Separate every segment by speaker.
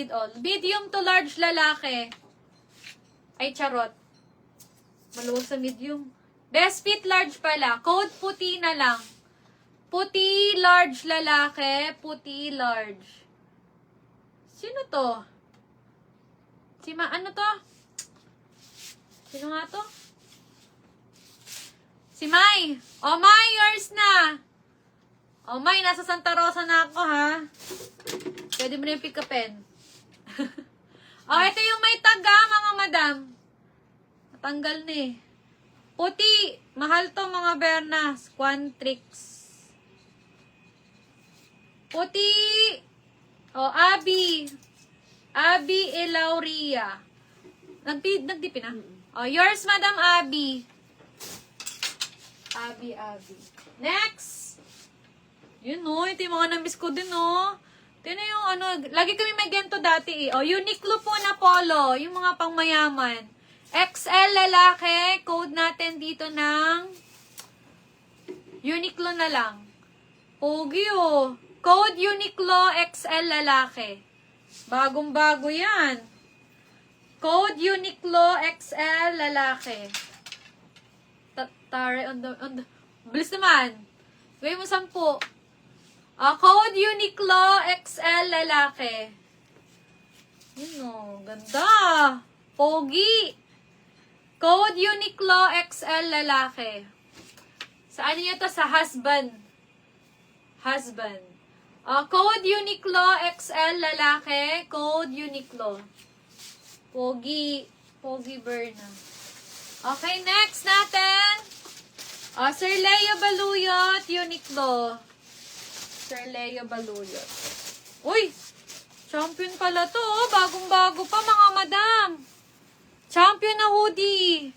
Speaker 1: valid all. Medium to large lalaki. Ay, charot. Maluwag sa medium. Best fit large pala. Code puti na lang. Puti large lalaki. Puti large. Sino to? Ano to? Sino nga to? Si Mai. Oh, Mai, yours na. Oh, Mai, nasa Santa Rosa na ako, ha? Pwede mo na yung pick a pen. Oh, ito yung may taga, mga madam. Natanggal na eh. Puti. Mahal to, mga Bernas. Quantrix. Puti. Oh, Abby. Abby Elauria. Nagdipin na. Oh, yours, Madam Abby. Abby. Next. Yun, no. Ito yung mga namiss ko din, no. Ito yung ano, lagi kami may ganito dati, eh. Oh, Uniqlo po na polo. Yung mga pangmayaman. XL lalaki. Code natin dito ng Uniqlo na lang. Pogi, oh. Code Uniqlo XL lalaki. Bagong-bago yan. Code Uniqlo XL lalaki. Tare on the bilis naman. Gawin mo 10. Code Uniqlo XL lalaki. Yun o, ganda. Pogi. Code Uniqlo XL lalaki. Saan niyo to? Sa husband. Code Uniqlo XL lalaki. Code Uniqlo. Pogi Berna. Okay, next natin. Sir Leo Baluyot, Uniqlo. Sir Leo Baluyot. Uy! Champion pala to. Bagong-bago pa, mga madam. Champion na hoodie.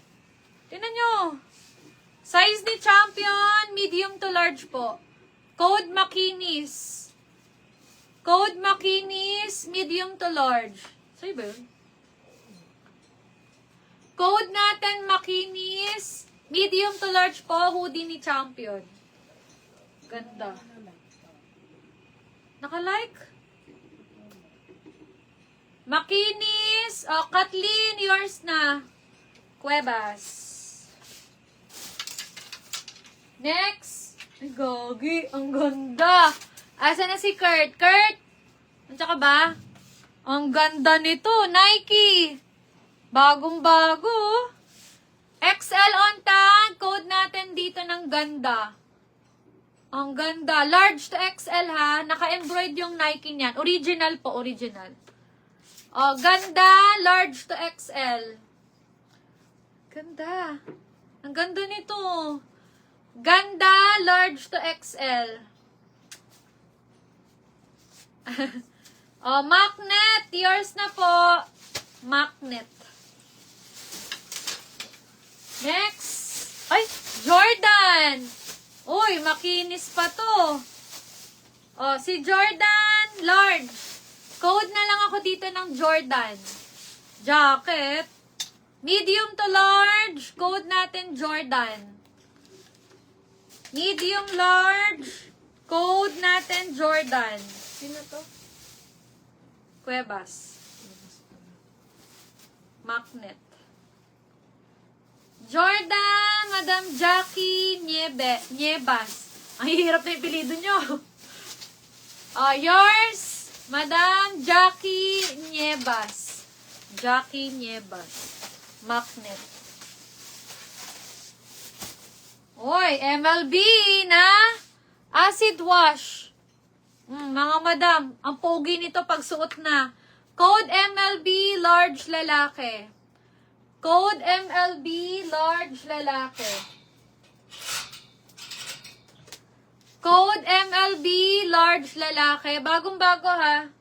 Speaker 1: Tingnan nyo. Size ni Champion, medium to large po. Code Makinis. Code Makinis, medium to large. Sa'yo ba yun? Code natin Makinis, medium to large po, hoodie ni Champion. Ganda. Naka-like? Makinis. Kathleen, yours na. Cuevas. Next. Ay, gagi. Ang ganda. Asa na si Kurt? Kurt? Andiyan ka ba? Ang ganda nito. Nike. Bagong-bago. XL on tag. Code natin dito ng ganda. Ang ganda. Large to XL, ha. Naka-embroid yung Nike niyan. Original po, original. Ganda. Large to XL. Ganda. Ang ganda nito. Ganda. Large to XL. Magnet. Yours na po. Magnet. Next. Ay, Jordan. Uy, makinis pa to. Si Jordan, large. Code na lang ako dito ng Jordan. Jacket. Medium to large. Code natin Jordan. Medium large. Code natin Jordan. Sino to? Cuevas. Magnet. Jordan, Madam Jackie Niebas. Ang hirap na yung pilido nyo. Yours, Madam Jackie Niebas. Jackie Niebas. Magnet. Oy, MLB na acid wash. Mga madam, ang pogi nito pag suot na. Code MLB, large lalaki. Code MLB, large lalaki. Code MLB, large lalaki. Bagong-bago, ha.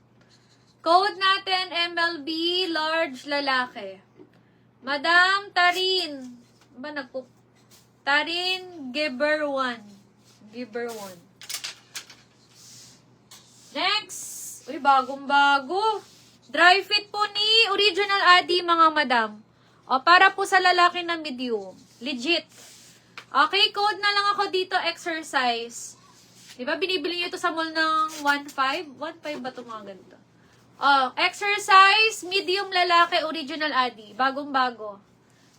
Speaker 1: Code natin, MLB, large lalaki. Madam Tarin. Tarin Giver 1. Giver 1. Next. Uy, bagong-bago. Dry fit po ni Original Adi, mga madam. Para po sa lalaki na medium. Legit. Okay, code na lang ako dito, exercise. Diba, binibili nyo ito sa mall ng 1.5? 1.5 ba ito mga ganito? Oh, exercise, medium lalaki, original Adi. Bagong-bago.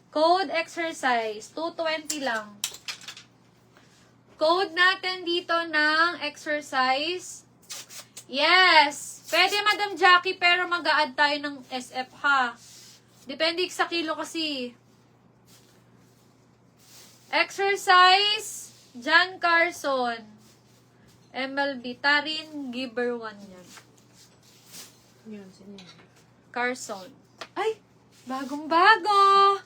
Speaker 1: Code exercise, 220 lang. Code natin dito ng exercise. Yes! Pwede, Madam Jackie, pero mag-a-add tayo ng SF, ha? Depende sa kilo kasi. Exercise, John Carson. MLB, Tarin, Giver 1 yan.
Speaker 2: Yun, sino?
Speaker 1: Carson. Ay, bagong-bago.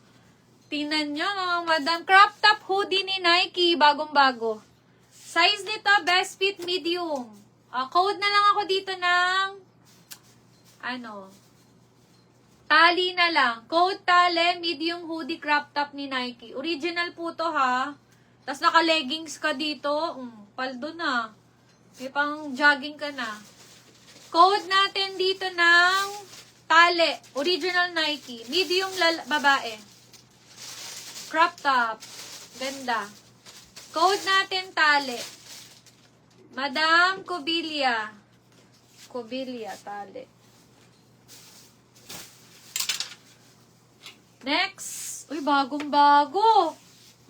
Speaker 1: Tingnan nyo, mga madam. Crop top hoodie ni Nike, bagong-bago. Size nito, best fit medium. Code na lang ako dito ng, tali na lang. Code tali, medium hoodie crop top ni Nike. Original po to, ha. Tapos naka-leggings ka dito. Paldo na. May pang jogging ka na. Code natin dito ng tali. Original Nike. Medium babae. Crop top. Ganda. Code natin tali. Madam Cobilia. Cobilia, tali. Next. Uy, bagong-bago.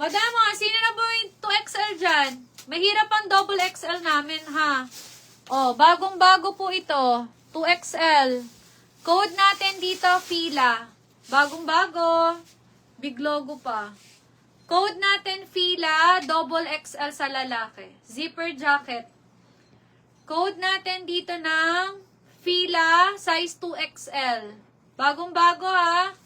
Speaker 1: Madam, sino na ba yung 2XL dyan? Mahirap ang double XL namin, ha? Bagong-bago po ito. 2XL. Code natin dito, Fila. Bagong-bago. Big logo pa. Code natin, Fila. Double XL sa lalaki. Zipper jacket. Code natin dito ng Fila. Size 2XL. Bagong-bago, ha?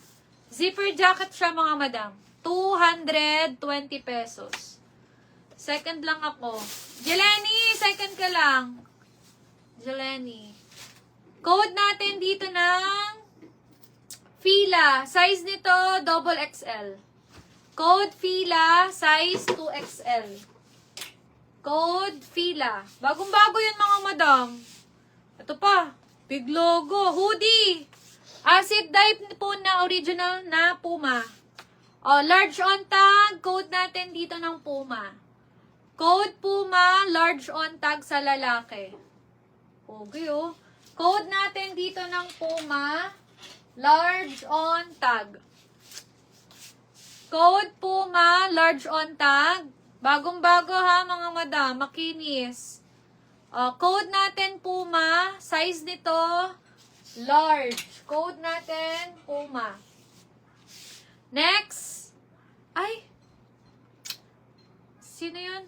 Speaker 1: Zipper jacket siya, mga madam. 220 pesos. Second lang ako. Jeleny, second ka lang. Jeleny. Code natin dito ng Fila. Size nito, double XL. Code Fila, size 2XL. Code Fila. Bagong-bago yun, mga madam. Ito pa. Big logo. Hoodie. Acid dye po na original na Puma. Large on tag. Code natin dito ng Puma. Code Puma, large on tag sa lalaki. Okay, oh. Code natin dito ng Puma, large on tag. Code Puma, large on tag. Bagong-bago, ha, mga madam. Makinis. Code natin Puma, size nito, large. Code natin Puma. Next. Ay. Sino yun?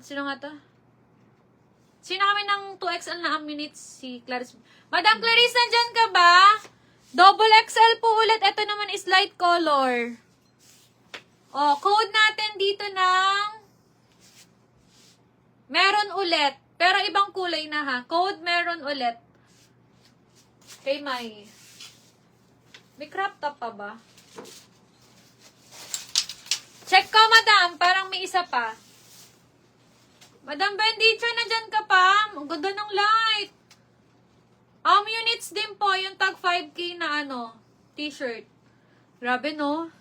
Speaker 1: Sino nga to? Sino kami ng 2XL na minutes? Si Clarice. Madam Clarice, nandyan ka ba? Double XL po ulit. Ito naman is light color. Code natin dito ng meron ulit. Pero ibang kulay na, ha. Code meron ulit. Kay May. May crop top pa ba? Check ko, madam. Parang may isa pa. Madam Bendicho, nandyan ka pa? Ang ganda ng light. Units din po, yung tag 5K na t-shirt. Grabe, no?